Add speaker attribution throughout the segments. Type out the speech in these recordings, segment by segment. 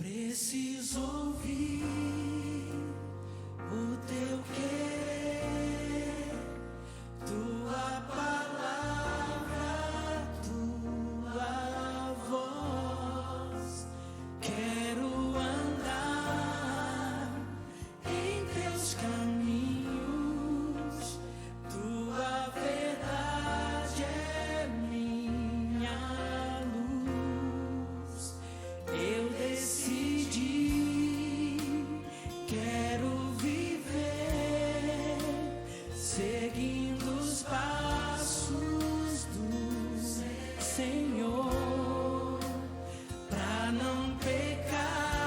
Speaker 1: Preciso ouvir o teu querer, tua palavra, tua voz. Quero andar em teus caminhos, tua verdade é minha luz. Eu decidi, quero viver seguindo os passos do Senhor, pra não pecar,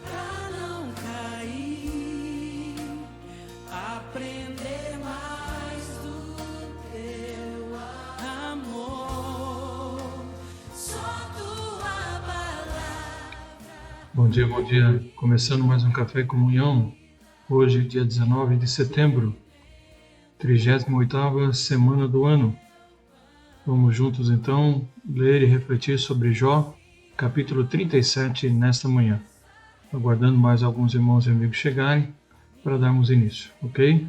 Speaker 1: pra não cair, aprender mais do teu amor, só tua palavra.
Speaker 2: Bom dia, bom dia. Começando mais um Café e Comunhão. Hoje, dia 19 de setembro, 38ª semana do ano. Vamos juntos, então, ler e refletir sobre Jó, capítulo 37, nesta manhã. Aguardando mais alguns irmãos e amigos chegarem para darmos início, ok?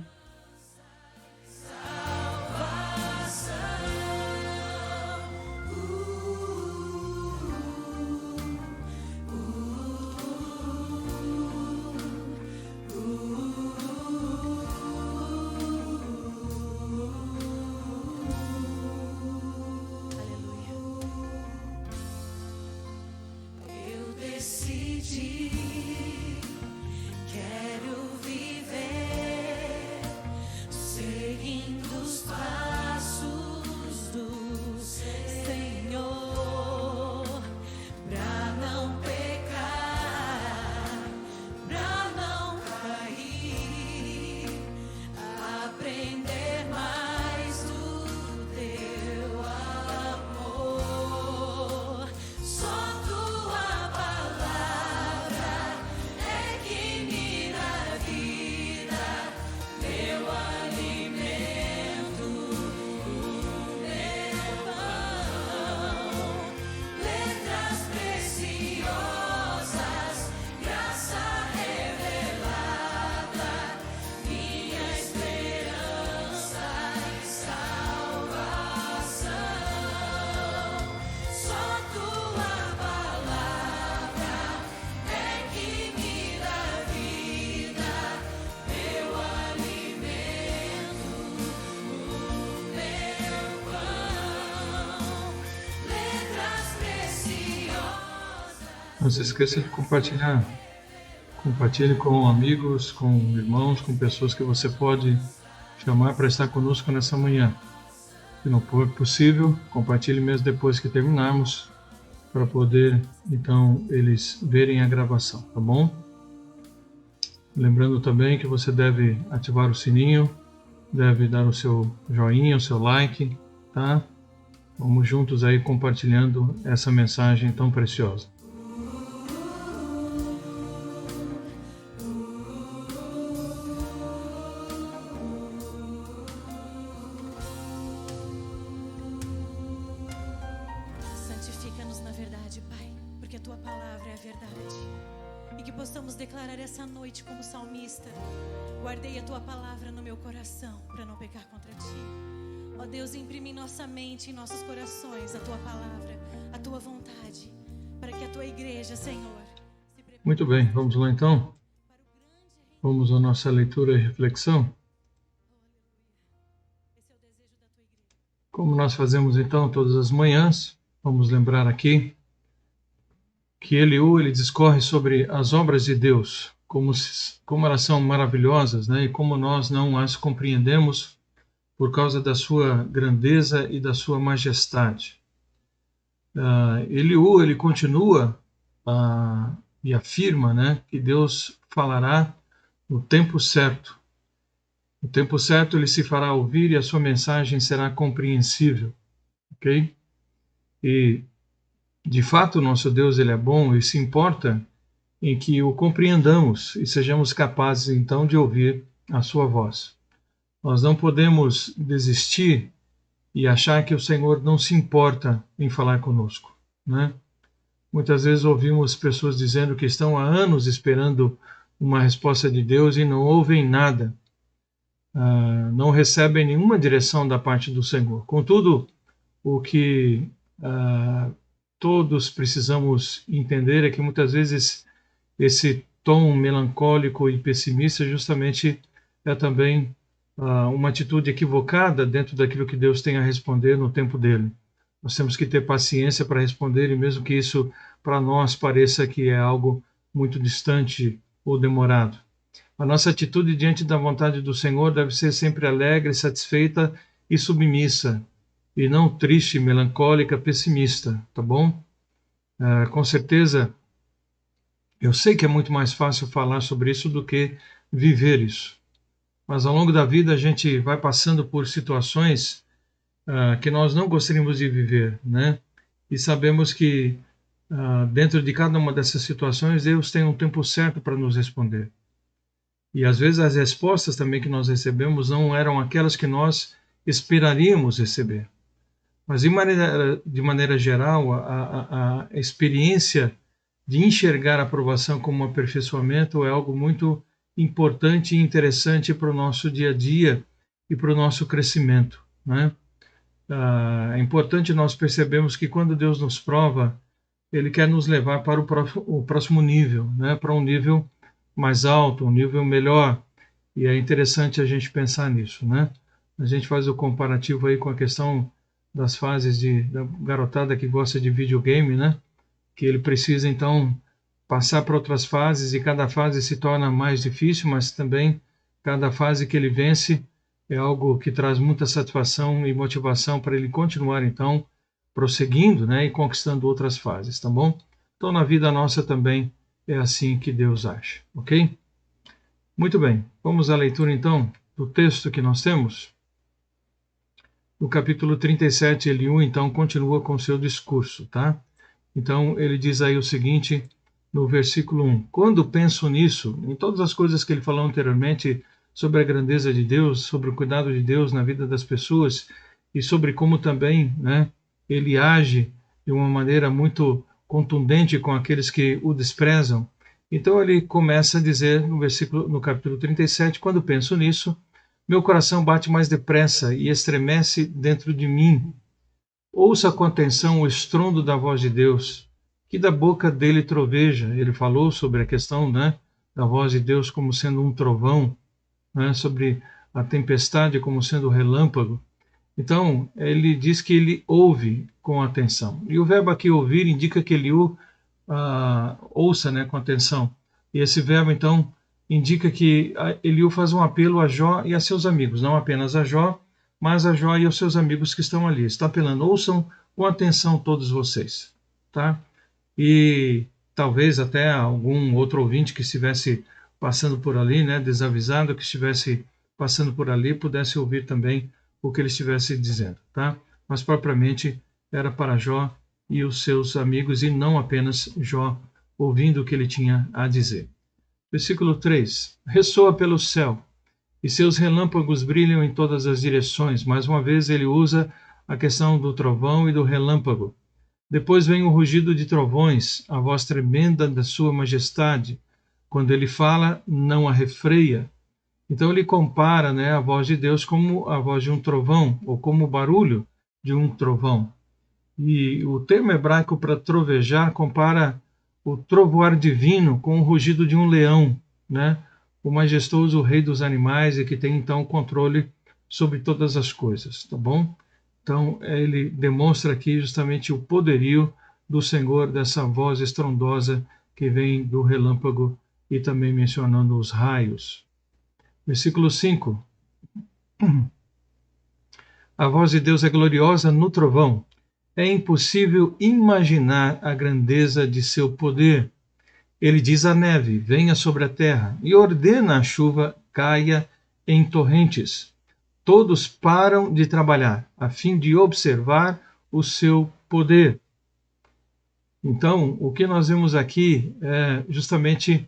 Speaker 1: Eu decidi, quero viver seguindo os passos do Senhor, pra não pecar, pra não cair, aprender mais do teu amor. Só tua palavra é que me dá vida, meu alimento, meu pão. Letras preciosas, graça revelada, minha esperança e salvação. Só tua palavra é que me dá vida, meu alimento, meu pão. Letras preciosas.
Speaker 2: Não se esqueça de compartilhar. Compartilhe com amigos, com irmãos, com pessoas que você pode chamar para estar conosco nessa manhã. Se não for possível, compartilhe mesmo depois que terminarmos, para poder, então, eles verem a gravação, tá bom? Lembrando também que você deve ativar o sininho, deve dar o seu joinha, o seu like, tá? Vamos juntos aí compartilhando essa mensagem tão preciosa.
Speaker 1: Santifica-nos na verdade, Pai, porque a tua palavra é a verdade. E que possamos declarar essa noite como salmista: guardei a tua palavra no meu coração para não pecar contra ti. Ó Deus, imprime em nossa mente, em nossos corações a tua palavra, a tua vontade, para que a tua igreja, Senhor, se prepare
Speaker 2: Muito bem, vamos lá então?
Speaker 1: para o grande reino.
Speaker 2: Vamos à nossa leitura e reflexão.
Speaker 1: Esse é o desejo da tua igreja.
Speaker 2: Como nós fazemos então todas as manhãs, vamos lembrar aqui que Eliú ele discorre sobre as obras de Deus, como elas são maravilhosas, né? E como nós não as compreendemos por causa da sua grandeza e da sua majestade. Eliú ele continua e afirma, né, que Deus falará no tempo certo. No tempo certo ele se fará ouvir e a sua mensagem será compreensível, ok? E de fato, nosso Deus ele é bom e se importa em que o compreendamos e sejamos capazes, então, de ouvir a sua voz. Nós não podemos desistir e achar que o Senhor não se importa em falar conosco, né? Muitas vezes ouvimos pessoas dizendo que estão há anos esperando uma resposta de Deus e não ouvem nada, não recebem nenhuma direção da parte do Senhor. Contudo, o que todos precisamos entender é que muitas vezes esse tom melancólico e pessimista justamente é também uma atitude equivocada dentro daquilo que Deus tem a responder no tempo dele. Nós temos que ter paciência para responder, e mesmo que isso para nós pareça que é algo muito distante ou demorado. A nossa atitude diante da vontade do Senhor deve ser sempre alegre, satisfeita e submissa, e não triste, melancólica, pessimista, tá bom? Com certeza, eu sei que é muito mais fácil falar sobre isso do que viver isso. Mas ao longo da vida a gente vai passando por situações que nós não gostaríamos de viver, né? E sabemos que dentro de cada uma dessas situações Deus tem um tempo certo para nos responder. E às vezes as respostas também que nós recebemos não eram aquelas que nós esperaríamos receber. Mas de maneira geral, a experiência de enxergar a aprovação como um aperfeiçoamento é algo muito importante e interessante para o nosso dia a dia e para o nosso crescimento, né? É importante nós percebermos que quando Deus nos prova, Ele quer nos levar para o próximo nível, né? Para um nível mais alto, um nível melhor. E é interessante a gente pensar nisso, né? A gente faz o comparativo aí com a questão das fases da garotada que gosta de videogame, né? Que ele precisa então passar por outras fases e cada fase se torna mais difícil, mas também cada fase que ele vence é algo que traz muita satisfação e motivação para ele continuar então prosseguindo, né, e conquistando outras fases, tá bom? Então na vida nossa também é assim que Deus age, ok? Muito bem, vamos à leitura então do texto que nós temos. No capítulo 37, Eliú então continua com seu discurso, tá? Então ele diz aí o seguinte no versículo 1: Quando penso nisso, em todas as coisas que ele falou anteriormente sobre a grandeza de Deus, sobre o cuidado de Deus na vida das pessoas e sobre como também, né, ele age de uma maneira muito contundente com aqueles que o desprezam. Então ele começa a dizer no capítulo 37, quando penso nisso, meu coração bate mais depressa e estremece dentro de mim. Ouça com atenção o estrondo da voz de Deus, que da boca dele troveja. Ele falou sobre a questão, né, da voz de Deus como sendo um trovão, né, sobre a tempestade como sendo o relâmpago. Então, ele diz que ele ouve com atenção. E o verbo aqui ouvir indica que ele ouça, né, com atenção. E esse verbo, então, indica que Eliú faz um apelo a Jó e a seus amigos, não apenas a Jó, mas a Jó e aos seus amigos que estão ali. Está apelando, ouçam com atenção todos vocês, tá? E talvez até algum outro ouvinte que estivesse passando por ali, né, desavisado, que estivesse passando por ali, pudesse ouvir também o que ele estivesse dizendo, tá? Mas propriamente era para Jó e os seus amigos e não apenas Jó ouvindo o que ele tinha a dizer. Versículo 3: Ressoa pelo céu e seus relâmpagos brilham em todas as direções. Mais uma vez ele usa a questão do trovão e do relâmpago. Depois vem o rugido de trovões, a voz tremenda da sua majestade. Quando ele fala, não a refreia. Então ele compara, né, a voz de Deus como a voz de um trovão, ou como o barulho de um trovão. E o termo hebraico para trovejar compara o trovoar divino com o rugido de um leão, né? O majestoso rei dos animais e que tem então controle sobre todas as coisas, tá bom? Então ele demonstra aqui justamente o poderio do Senhor, dessa voz estrondosa que vem do relâmpago e também mencionando os raios. Versículo 5. A voz de Deus é gloriosa no trovão. É impossível imaginar a grandeza de seu poder. Ele diz à neve, venha sobre a terra, e ordena a chuva caia em torrentes. Todos param de trabalhar, a fim de observar o seu poder. Então, o que nós vemos aqui é justamente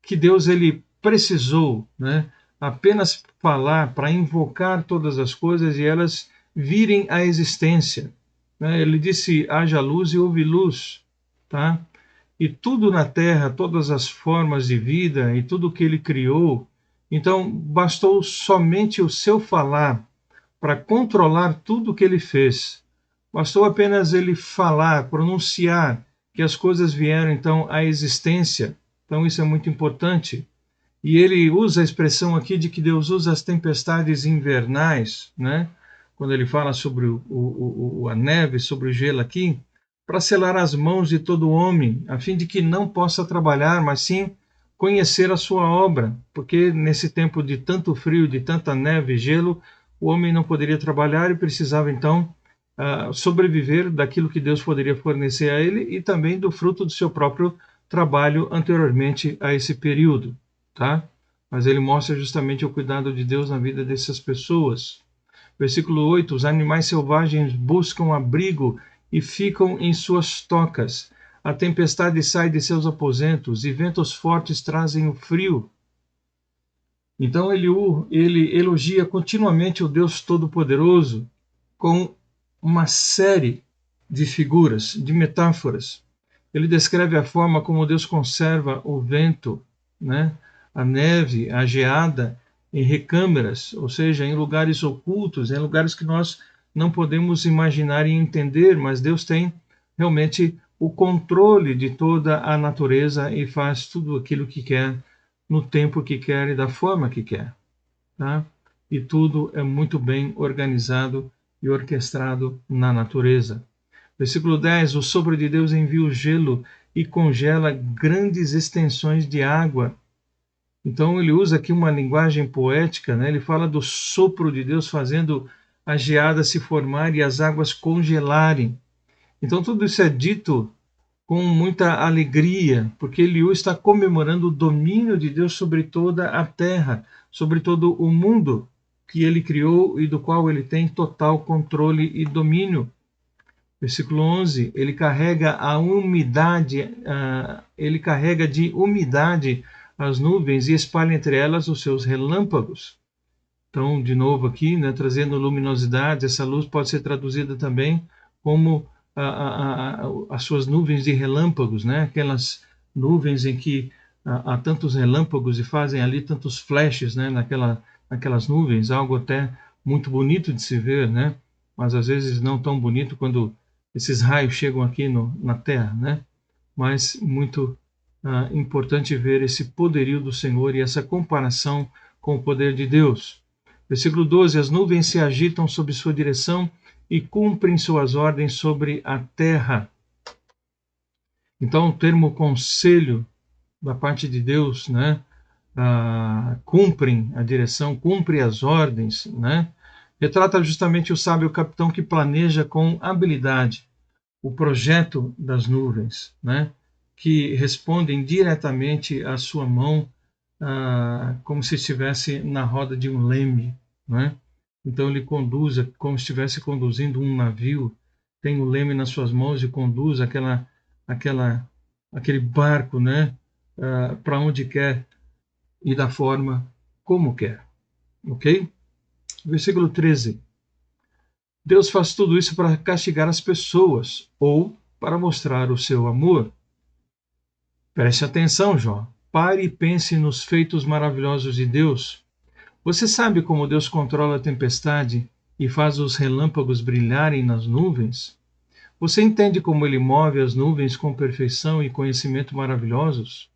Speaker 2: que Deus ele precisou, né, apenas falar para invocar todas as coisas e elas virem à existência. né? Ele disse, haja luz e houve luz, tá? E tudo na terra, todas as formas de vida e tudo que ele criou, então bastou somente o seu falar para controlar tudo o que ele fez. Bastou apenas ele falar, pronunciar que as coisas vieram então à existência. Então isso é muito importante. E ele usa a expressão aqui de que Deus usa as tempestades invernais, né? Quando ele fala sobre a neve, sobre o gelo aqui, para selar as mãos de todo homem, a fim de que não possa trabalhar, mas sim conhecer a sua obra, porque nesse tempo de tanto frio, de tanta neve e gelo, o homem não poderia trabalhar e precisava então sobreviver daquilo que Deus poderia fornecer a ele e também do fruto do seu próprio trabalho anteriormente a esse período, tá? Mas ele mostra justamente o cuidado de Deus na vida dessas pessoas. Versículo 8: os animais selvagens buscam abrigo e ficam em suas tocas. A tempestade sai de seus aposentos e ventos fortes trazem o frio. Então ele elogia continuamente o Deus Todo-Poderoso com uma série de figuras, de metáforas. Ele descreve a forma como Deus conserva o vento, né? A neve, a geada, em recâmaras, ou seja, em lugares ocultos, em lugares que nós não podemos imaginar e entender, mas Deus tem realmente o controle de toda a natureza e faz tudo aquilo que quer, no tempo que quer e da forma que quer, tá? E tudo é muito bem organizado e orquestrado na natureza. Versículo 10: o sopro de Deus envia o gelo e congela grandes extensões de água. Então ele usa aqui uma linguagem poética, né? Ele fala do sopro de Deus fazendo a geada se formar e as águas congelarem. Então tudo isso é dito com muita alegria, porque Eliú está comemorando o domínio de Deus sobre toda a terra, sobre todo o mundo que ele criou e do qual ele tem total controle e domínio. Versículo 11, ele carrega a umidade, ele carrega de umidade as nuvens e espalha entre elas os seus relâmpagos. Então, de novo aqui, né, trazendo luminosidade, essa luz pode ser traduzida também como as suas nuvens de relâmpagos, né? Aquelas nuvens em que há tantos relâmpagos e fazem ali tantos flashes, né? Naquelas nuvens, algo até muito bonito de se ver, né? Mas às vezes não tão bonito quando esses raios chegam aqui na Terra, né? Mas muito importante ver esse poderio do Senhor e essa comparação com o poder de Deus. Versículo 12, as nuvens se agitam sob sua direção e cumprem suas ordens sobre a terra. Então, o termo conselho da parte de Deus, né? Cumprem a direção, cumprem as ordens, né? Retrata justamente o sábio capitão que planeja com habilidade o projeto das nuvens, né? Que respondem diretamente à sua mão, como se estivesse na roda de um leme, né? Então ele conduz como se estivesse conduzindo um navio, tem o leme nas suas mãos e conduz aquele barco, né? Para onde quer e da forma como quer, ok? Versículo 13. Deus faz tudo isso para castigar as pessoas ou para mostrar o seu amor. Preste atenção, Jó. Pare e pense nos feitos maravilhosos de Deus. Você sabe como Deus controla a tempestade e faz os relâmpagos brilharem nas nuvens? Você entende como ele move as nuvens com perfeição e conhecimento maravilhosos?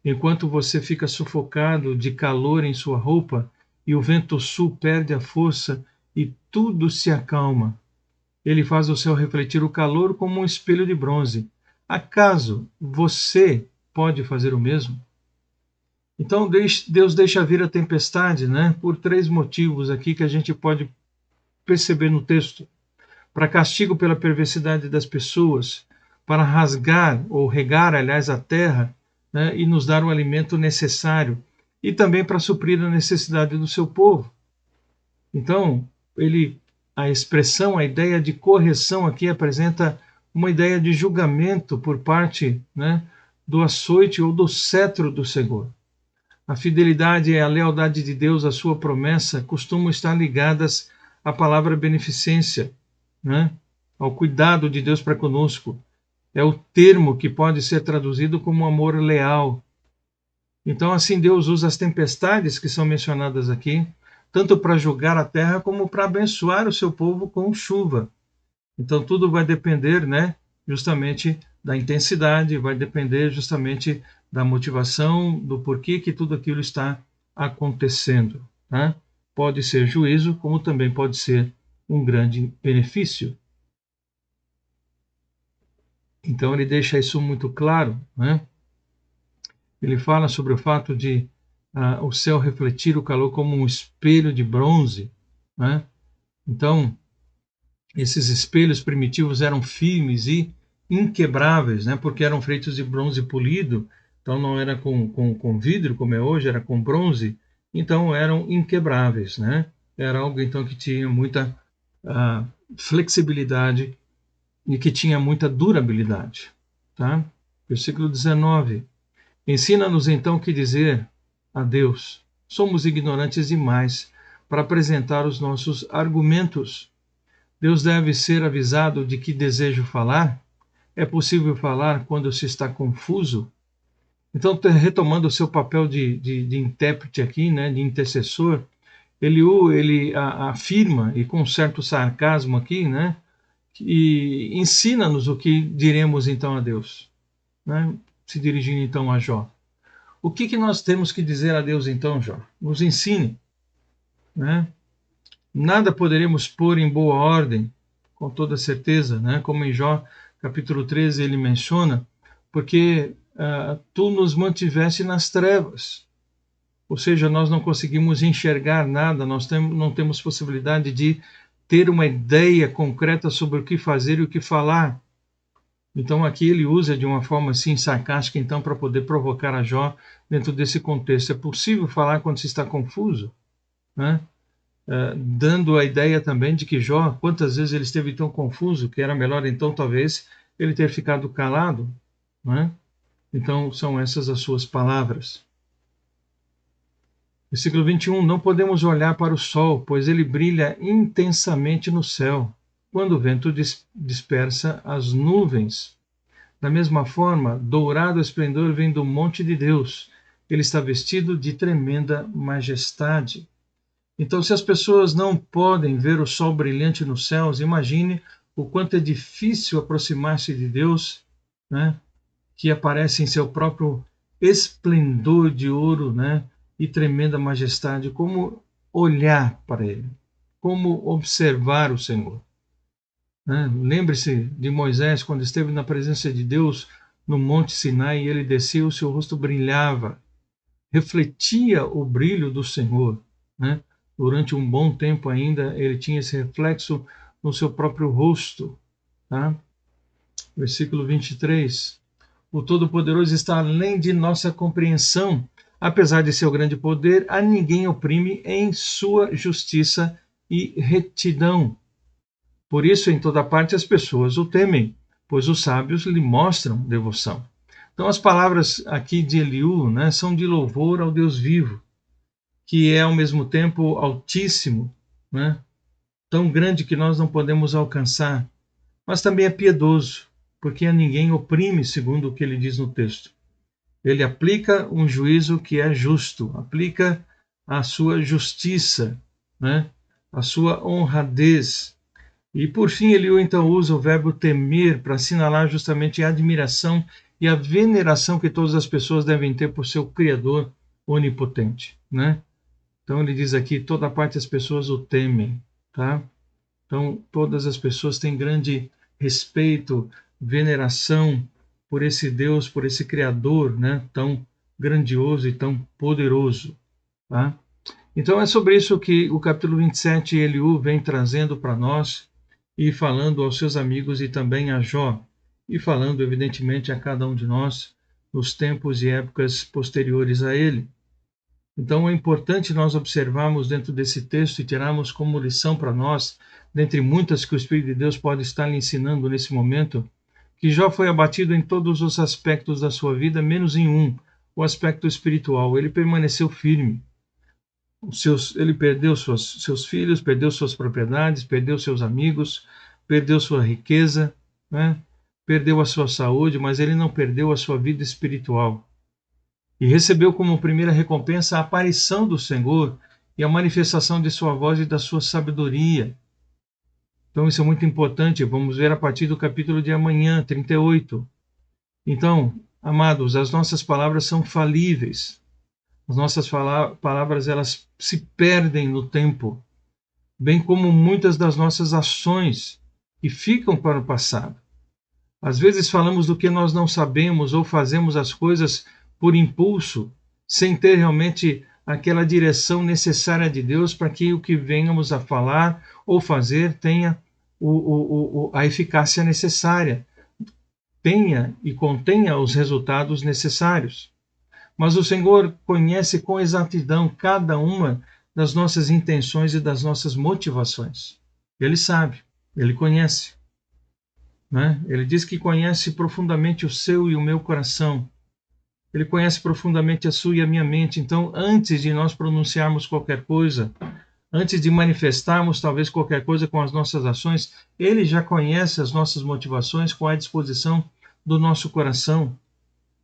Speaker 2: Enquanto você fica sufocado de calor em sua roupa e o vento sul perde a força e tudo se acalma, ele faz o céu refletir o calor como um espelho de bronze. Acaso você pode fazer o mesmo? Então Deus deixa vir a tempestade, né? Por 3 motivos aqui que a gente pode perceber no texto. Para castigo pela perversidade das pessoas, para rasgar ou regar, aliás, a terra, né? E nos dar o alimento necessário, e também para suprir a necessidade do seu povo. Então, a expressão, a ideia de correção aqui apresenta uma ideia de julgamento por parte, né, do açoite ou do cetro do Senhor. A fidelidade e a lealdade de Deus à sua promessa costumam estar ligadas à palavra beneficência, né? ao cuidado de Deus para conosco. É o termo que pode ser traduzido como amor leal. Então, assim, Deus usa as tempestades que são mencionadas aqui, tanto para julgar a terra como para abençoar o seu povo com chuva. Então, tudo vai depender, né, justamente da intensidade, vai depender justamente da motivação, do porquê que tudo aquilo está acontecendo. Tá? Pode ser juízo, como também pode ser um grande benefício. Então, ele deixa isso muito claro, né? Ele fala sobre o fato de o céu refletir o calor como um espelho de bronze, né? Então, esses espelhos primitivos eram firmes e inquebráveis, né? Porque eram feitos de bronze polido, então não era com vidro como é hoje, era com bronze, então eram inquebráveis, né? Era algo então que tinha muita flexibilidade e que tinha muita durabilidade, tá? Versículo 19. Ensina-nos então o que dizer a Deus. Somos ignorantes demais para apresentar os nossos argumentos. Deus deve ser avisado de que desejo falar? É possível falar quando se está confuso? Então, retomando o seu papel de intérprete aqui, né, de intercessor, ele afirma, e com certo sarcasmo aqui, né, e ensina-nos o que diremos então a Deus, né, se dirigindo então a Jó. O que nós temos que dizer a Deus então, Jó? Nos ensine, né? Nada poderemos pôr em boa ordem, com toda certeza, né? Como em Jó, capítulo 13, ele menciona, porque tu nos mantiveste nas trevas. Ou seja, nós não conseguimos enxergar nada, nós não temos possibilidade de ter uma ideia concreta sobre o que fazer e o que falar. Então aqui ele usa de uma forma assim sarcástica então para poder provocar a Jó dentro desse contexto. É possível falar quando se está confuso, né? Dando a ideia também de que Jó, quantas vezes ele esteve tão confuso que era melhor então talvez ele ter ficado calado, né? Então são essas as suas palavras. Versículo 21, não podemos olhar para o sol, pois ele brilha intensamente no céu, quando o vento dispersa as nuvens. Da mesma forma, dourado esplendor vem do monte de Deus. Ele está vestido de tremenda majestade. Então, se as pessoas não podem ver o sol brilhante nos céus, imagine o quanto é difícil aproximar-se de Deus, né, que aparece em seu próprio esplendor de ouro, né, e tremenda majestade. Como olhar para Ele? Como observar o Senhor? Né? Lembre-se de Moisés, quando esteve na presença de Deus no Monte Sinai, e ele desceu, o seu rosto brilhava, refletia o brilho do Senhor. Né? Durante um bom tempo ainda, ele tinha esse reflexo no seu próprio rosto. Tá? Versículo 23. O Todo-Poderoso está além de nossa compreensão. Apesar de seu grande poder, a ninguém oprime em sua justiça e retidão. Por isso, em toda parte as pessoas o temem, pois os sábios lhe mostram devoção. Então, as palavras aqui de Eliú, né, são de louvor ao Deus vivo, que é ao mesmo tempo altíssimo, né, tão grande que nós não podemos alcançar, mas também é piedoso, porque a ninguém oprime, segundo o que ele diz no texto. Ele aplica um juízo que é justo, aplica a sua justiça, né, a sua honradez. E por fim, Eliú então usa o verbo temer para assinalar justamente a admiração e a veneração que todas as pessoas devem ter por seu Criador onipotente, né? Então ele diz aqui, toda parte as pessoas o temem, tá? Então todas as pessoas têm grande respeito, veneração por esse Deus, por esse Criador, né? Tão grandioso e tão poderoso, tá? Então é sobre isso que o capítulo 27 Eliú vem trazendo para nós, e falando aos seus amigos e também a Jó, e falando evidentemente a cada um de nós nos tempos e épocas posteriores a ele. Então é importante nós observarmos dentro desse texto e tirarmos como lição para nós, dentre muitas que o Espírito de Deus pode estar lhe ensinando nesse momento, que Jó foi abatido em todos os aspectos da sua vida, menos em um, o aspecto espiritual. Ele permaneceu firme. Ele perdeu seus filhos, perdeu suas propriedades, perdeu seus amigos, perdeu sua riqueza, né? Perdeu a sua saúde, mas ele não perdeu a sua vida espiritual. E recebeu como primeira recompensa a aparição do Senhor e a manifestação de sua voz e da sua sabedoria. Então isso é muito importante. Vamos ver a partir do capítulo de amanhã, 38. Então, amados, as nossas palavras são falíveis. As nossas palavras, elas se perdem no tempo, bem como muitas das nossas ações que ficam para o passado. Às vezes falamos do que nós não sabemos ou fazemos as coisas por impulso, sem ter realmente aquela direção necessária de Deus para que o que venhamos a falar ou fazer tenha a eficácia necessária, tenha e contenha os resultados necessários. Mas o Senhor conhece com exatidão cada uma das nossas intenções e das nossas motivações. Ele sabe, ele conhece. Né? Ele diz que conhece profundamente o seu e o meu coração. Ele conhece profundamente a sua e a minha mente. Então, antes de nós pronunciarmos qualquer coisa, antes de manifestarmos talvez qualquer coisa com as nossas ações, ele já conhece as nossas motivações com a disposição do nosso coração.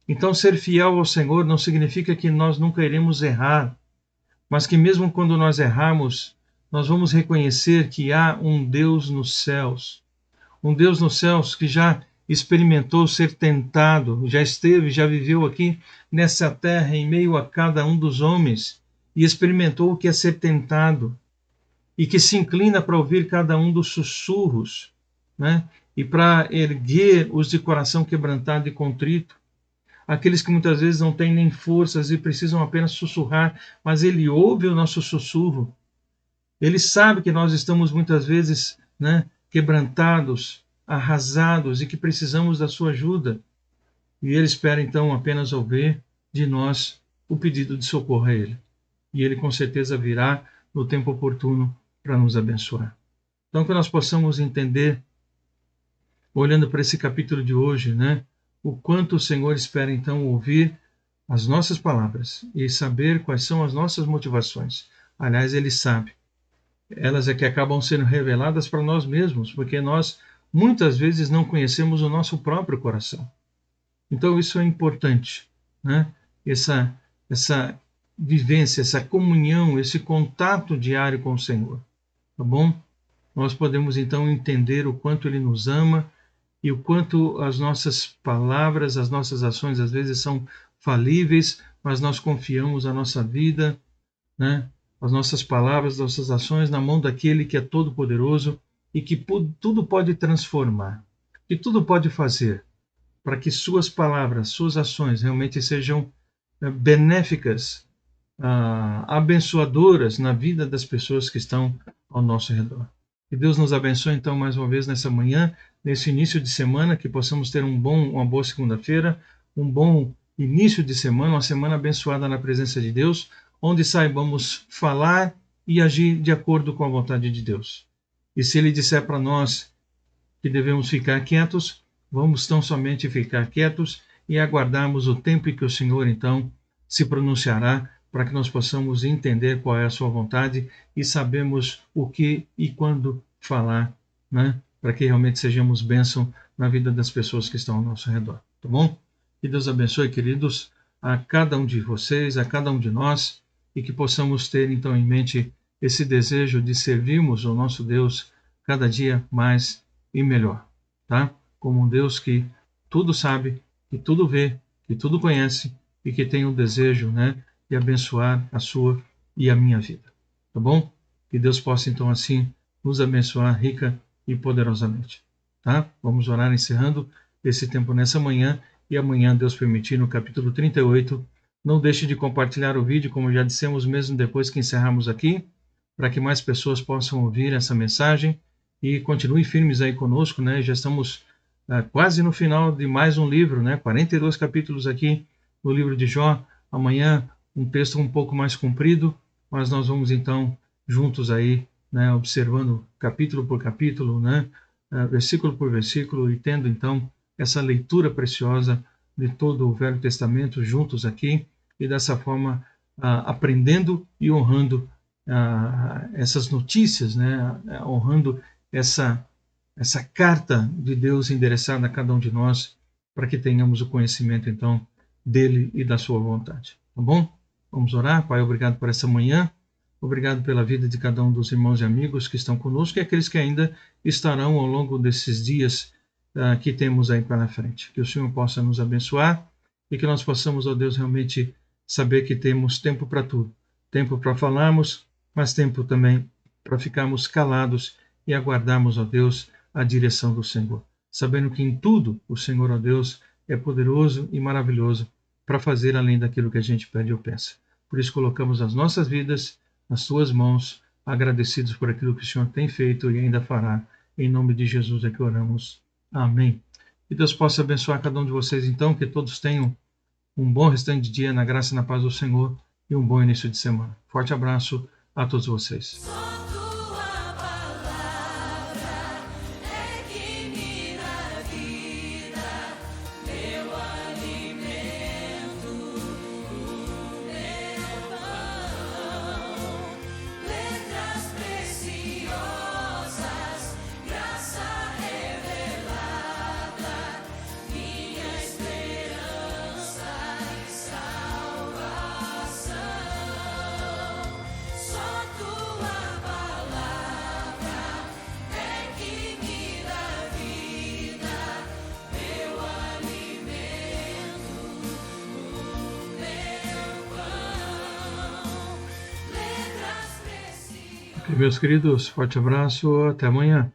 Speaker 2: Então, ser fiel ao Senhor não significa que nós nunca iremos errar, mas que mesmo quando nós errarmos, nós vamos reconhecer que há um Deus nos céus. Um Deus nos céus que já experimentou ser tentado, já esteve, já viveu aqui nessa terra em meio a cada um dos homens e experimentou o que é ser tentado e que se inclina para ouvir cada um dos sussurros, né? E para erguer os de coração quebrantado e contrito, aqueles que muitas vezes não têm nem forças e precisam apenas sussurrar, mas ele ouve o nosso sussurro. Ele sabe que nós estamos muitas vezes, né, quebrantados, arrasados e que precisamos da sua ajuda. E ele espera então apenas ouvir de nós o pedido de socorro a ele. E ele com certeza virá no tempo oportuno para nos abençoar. Então que nós possamos entender, olhando para esse capítulo de hoje, né, o quanto o Senhor espera então ouvir as nossas palavras e saber quais são as nossas motivações. Aliás, ele sabe. Elas é que acabam sendo reveladas para nós mesmos, porque nós muitas vezes não conhecemos o nosso próprio coração. Então isso é importante, né? Essa vivência, essa comunhão, esse contato diário com o Senhor, tá bom? Nós podemos então entender o quanto Ele nos ama e o quanto as nossas palavras, as nossas ações às vezes são falíveis, mas nós confiamos a nossa vida, né? As nossas palavras, as nossas ações na mão daquele que é todo-poderoso e que tudo pode transformar, que tudo pode fazer para que suas palavras, suas ações realmente sejam benéficas, abençoadoras na vida das pessoas que estão ao nosso redor. Que Deus nos abençoe então mais uma vez nessa manhã, nesse início de semana, que possamos ter uma boa segunda-feira, um bom início de semana, uma semana abençoada na presença de Deus, onde saibamos falar e agir de acordo com a vontade de Deus. E se Ele disser para nós que devemos ficar quietos, vamos tão somente ficar quietos e aguardarmos o tempo em que o Senhor, então, se pronunciará para que nós possamos entender qual é a sua vontade e sabemos o que e quando falar, né? Para que realmente sejamos bênção na vida das pessoas que estão ao nosso redor. Tá bom? Que Deus abençoe, queridos, a cada um de vocês, a cada um de nós, e que possamos ter então em mente esse desejo de servirmos o nosso Deus cada dia mais e melhor, tá? Como um Deus que tudo sabe, que tudo vê, que tudo conhece e que tem o desejo, né, de abençoar a sua e a minha vida, tá bom? Que Deus possa então assim nos abençoar rica e poderosamente, tá? Vamos orar encerrando esse tempo nessa manhã e amanhã, Deus permitir, no capítulo 38, não deixe de compartilhar o vídeo, como já dissemos mesmo depois que encerrarmos aqui, para que mais pessoas possam ouvir essa mensagem e continue firmes aí conosco, né? Já estamos quase no final de mais um livro, né? 42 capítulos aqui no livro de Jó. Amanhã um texto um pouco mais comprido, mas nós vamos então juntos aí, né? Observando capítulo por capítulo, né? Versículo por versículo e tendo então essa leitura preciosa de todo o Velho Testamento juntos aqui e dessa forma aprendendo e honrando essas notícias, né? Honrando essa essa carta de Deus endereçada a cada um de nós, para que tenhamos o conhecimento, então, dele e da sua vontade. Tá bom? Vamos orar. Pai, obrigado por essa manhã. Obrigado pela vida de cada um dos irmãos e amigos que estão conosco e aqueles que ainda estarão ao longo desses dias que temos aí pela frente. Que o Senhor possa nos abençoar e que nós possamos, ó Deus, realmente saber que temos tempo para tudo. Tempo para falarmos, mas tempo também para ficarmos calados e aguardarmos, ó Deus, a direção do Senhor. Sabendo que em tudo o Senhor, ó Deus, é poderoso e maravilhoso para fazer além daquilo que a gente pede ou pensa. Por isso colocamos as nossas vidas nas tuas mãos, agradecidos por aquilo que o Senhor tem feito e ainda fará. Em nome de Jesus é que oramos. Amém. Que Deus possa abençoar cada um de vocês, então, que todos tenham um bom restante de dia na graça e na paz do Senhor e um bom início de semana. Forte abraço a todos vocês. Meus queridos, forte abraço, até amanhã.